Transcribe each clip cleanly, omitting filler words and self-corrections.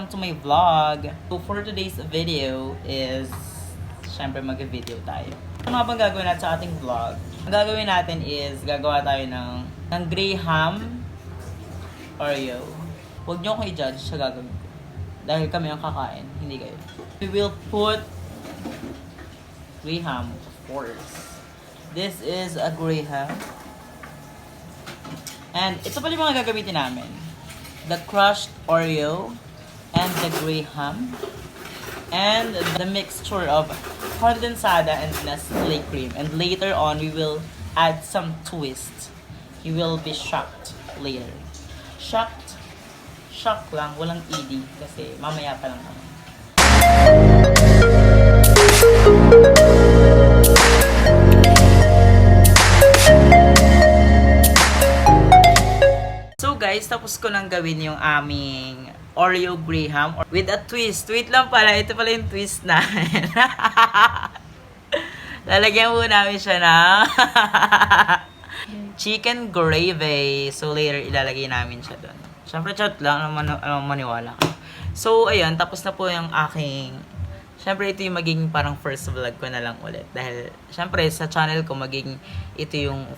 welcome to my vlog. So for today's video is, syempre mag-video tayo. Ano nga bang gagawin natin sa ating vlog? Ang gagawin natin is, gagawa tayo ng Graham Oreo. Huwag niyo akong i-judge sa gagawin ko. Dahil kami ang kakain, hindi kayo. We will put Graham, of course. This is a Graham. And ito pala yung mga gagamitin namin. The crushed Oreo and the Graham and the mixture of condensada and Nestle cream. And later on, we will add some twist. You will be shocked later. Shocked? Shock lang, walang ED kasi mamaya pa lang naman. So guys, tapos ko nang gawin yung aming Oreo Graham with a twist. Wait lang pala, ito pala yung twist namin. Lalagyan po namin siya ng chicken gravy. So later, ilalagay namin siya doon. Siyempre, chat lang, maniwala ka. So, ayun, tapos na po yung aking... Siyempre, ito yung magiging parang first vlog ko na lang ulit. Dahil, siyempre, sa channel ko, ito yung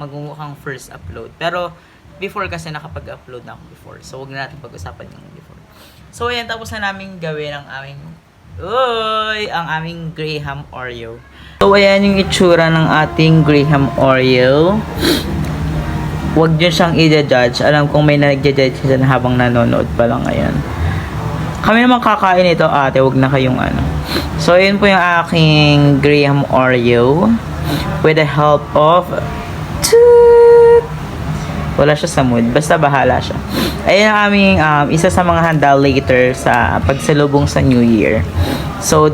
magmumukhang first upload. Pero, before kasi nakapag-upload na ako before. So, huwag na natin pag-usapan yung before. So, ayan, tapos na namin gawin ang aming Graham Oreo. So, ayan yung itsura ng ating Graham Oreo. Huwag nyo siyang i-judge. Alam kong may nag-judge siya habang nanonood pa lang ngayon. Kami naman kakain ito, ate. Huwag na kayong ano. So, yun po yung aking Graham Oreo. With the help of... Wala siya sa mood. Basta bahala siya. Ayun ang aming isa sa mga handa later sa pagsalubong sa New Year. So,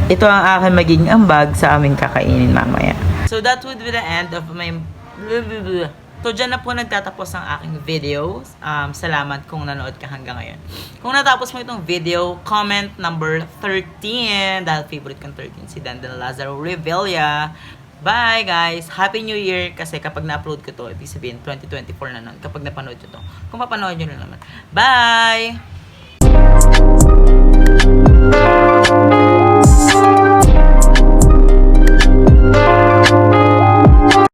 ito ang aking magiging ambag sa aming kakainin mamaya. So, that would be the end of my... So, dyan na po nagtatapos ang aking video. Salamat kung nanood ka hanggang ngayon. Kung natapos mo itong video, comment number 13. Dahil favorite kong 13, si Dandan Lazaro Revilla. Bye, guys! Happy New Year! Kasi kapag na-upload ko to, ibig sabihin, 2024 na nun. Kapag napanood ko to. Kung mapanood nyo na naman. Bye!